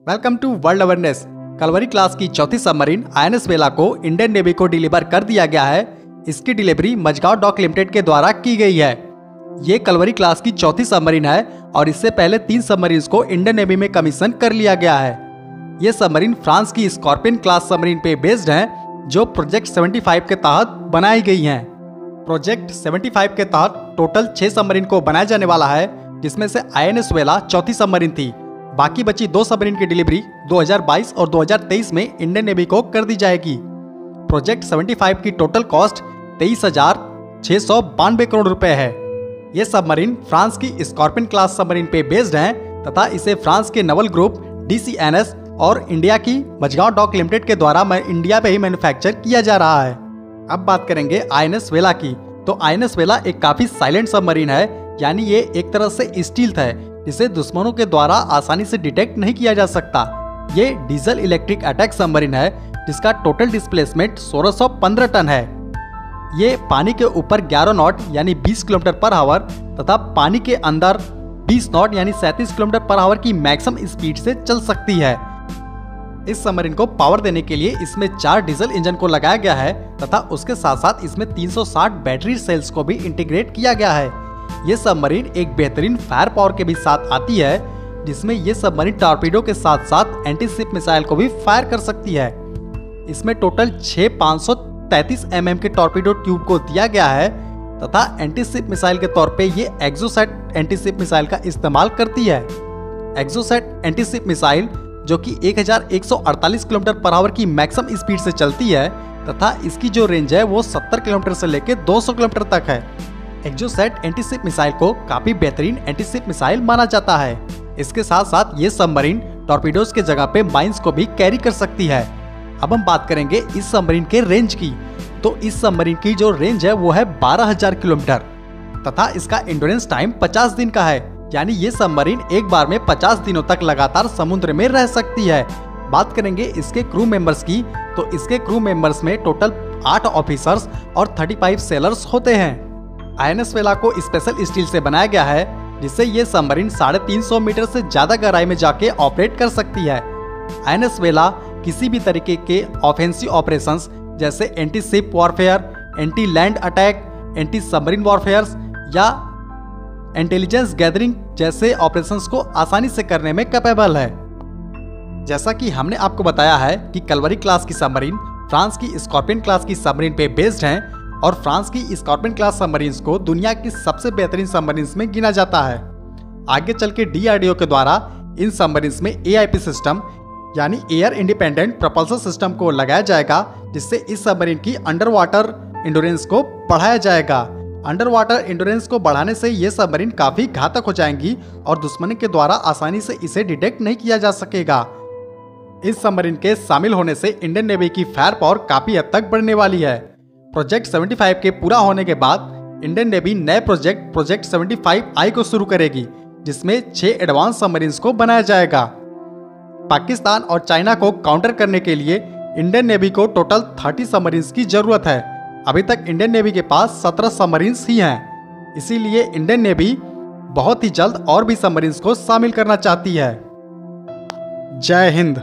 Welcome to world awareness. Kalvari class की चौथी submarine INS वेला को इंडियन नेवी को डिलीवर कर दिया गया है। इसकी डिलीवरी मझगांव डॉक लिमिटेड के द्वारा की गई है। ये कलवरी क्लास की चौथी सबमरीन है और इससे पहले 3 सबमरीन्स को इंडियन नेवी में कमीशन कर लिया गया है। ये सबमरीन फ्रांस की स्कॉर्पियन क्लास सबमरीन पे बेस्ड हैं, जो प्रोजेक्ट 75 के तहत बनाई गई हैं। प्रोजेक्ट 75 के तहत टोटल 6 सबमरीन को बनाया जाने वाला है, जिसमें से आईएनएस वेला चौथी सबमरीन थी। बाकी बची 2 सबमरीन की डिलीवरी 2022 और 2023 में इंडियन नेवी को कर दी जाएगी। प्रोजेक्ट 75 की टोटल कॉस्ट 23,692 करोड़ रुपए है। ये सबमरीन फ्रांस की स्कॉर्पियन क्लास सबमरीन पे बेस्ड हैं तथा इसे फ्रांस के नवल ग्रुप DCNS और इंडिया की मझगांव डॉक लिमिटेड के द्वारा इंडिया पे ही मैन्युफैक्चर किया जा रहा है। अब बात करेंगे आईएनएस वेला की। तो आईएनएस वेला एक काफी साइलेंट सबमरीन है, यानी ये एक तरह से स्टील्थ है, जिसे दुश्मनों के द्वारा आसानी से डिटेक्ट नहीं किया जा सकता। ये डीजल इलेक्ट्रिक अटैक सबमरीन है, जिसका टोटल डिस्प्लेसमेंट 1615 टन है। ये पानी के ऊपर 11 नॉट यानी 20 किलोमीटर पर आवर तथा पानी के अंदर 20 नॉट यानी 37 किलोमीटर पर आवर की मैक्सिमम स्पीड से चल सकती है। इस सबमरीन को पावर देने के लिए इसमें 4 डीजल इंजन को लगाया गया है तथा उसके साथ साथ इसमें 360 बैटरी सेल्स को भी इंटीग्रेट किया गया है। ये सबमरीन एक बेहतरीन फायर पावर के भी साथ आती है, जिसमें ये सबमरीन टॉर्पीडो के साथ साथ एंटी शिप मिसाइल को भी फायर कर सकती है। इसमें टोटल 6 533 mm के टॉर्पीडो ट्यूब को दिया गया है तथा एंटी शिप मिसाइल के तौर पे ये एक्सोसेट एंटी शिप मिसाइल का इस्तेमाल करती है। एक्सोसेट एंटी शिप मिसाइल जो कि 1148 किलोमीटर पर आवर की मैक्सिमम स्पीड से चलती है तथा इसकी जो रेंज है वो 70 किलोमीटर से लेकर 200 किलोमीटर तक है। एक्सोसेट एंटी शिप मिसाइल को काफी बेहतरीन एंटी शिप मिसाइल माना जाता है। इसके साथ साथ ये सबमरीन टॉर्पीडोज के जगह पे माइंस को भी कैरी कर सकती है। अब हम बात करेंगे इस सबमरीन के रेंज की। तो इस सबमरीन की जो रेंज है वो है 12,000 किलोमीटर तथा इसका एंड्योरेंस टाइम 50 दिन का है, यानी ये सबमरीन एक बार में 50 दिनों तक लगातार समुद्र में रह सकती है। बात करेंगे इसके क्रू मेंबर्स की, तो इसके क्रू मेंबर्स में टोटल 8 ऑफिसर्स और 35 सेलर्स होते हैं। आईएनएस वेला को स्पेशल स्टील से बनाया गया है, जिससे ये सबमरीन 350 मीटर से ज्यादा गहराई में जाके ऑपरेट कर सकती है। आईएनएस वेला किसी भी तरीके के ऑफेंसिव ऑपरेशंस जैसे anti ship warfare, anti land attack, anti submarine warfare या इंटेलिजेंस गैदरिंग जैसे ऑपरेशंस को आसानी से करने में कैपेबल है। जैसा कि हमने आपको बताया है कि कलवरी क्लास की सबमरीन फ्रांस की स्कॉर्पियन क्लास की सबमरीन पे बेस्ड हैं और फ्रांस की स्कॉर्पियन क्लास सबमरीन्स को दुनिया की सबसे बेहतरीन सबमरीन्स में गिना जाता है। आगे चल के DRDO के द्वारा इन सबमरीन्स में AIP सिस्टम यानी एयर इंडिपेंडेंट प्रपल्सन सिस्टम को लगाया जाएगा, जिससे इस सबमरीन की अंडर वाटर एंड्योरेंस को बढ़ाया जाएगा। अंडर वाटर एंड्योरेंस को बढ़ाने से ये सबमरीन काफी घातक हो जाएंगी और दुश्मन के द्वारा आसानी से इसे डिटेक्ट नहीं किया जा सकेगा। इस सबमरीन के शामिल होने से इंडियन नेवी की फायर पावर काफी हद तक बढ़ने वाली है। प्रोजेक्ट 75 के पूरा होने के बाद इंडियन नेवी नए प्रोजेक्ट 75I को शुरू करेगी, जिसमें 6 एडवांस सबमरीन्स को बनाया जाएगा। पाकिस्तान और चाइना को काउंटर करने के लिए इंडियन नेवी को टोटल 30 सबमरीन्स की जरूरत है। अभी तक इंडियन नेवी के पास 17 सबमरीन्स ही हैं। इसीलिए इंडियन नेवी बहुत ही जल्द और भी सबमरीन्स को शामिल करना चाहती है। जय हिंद।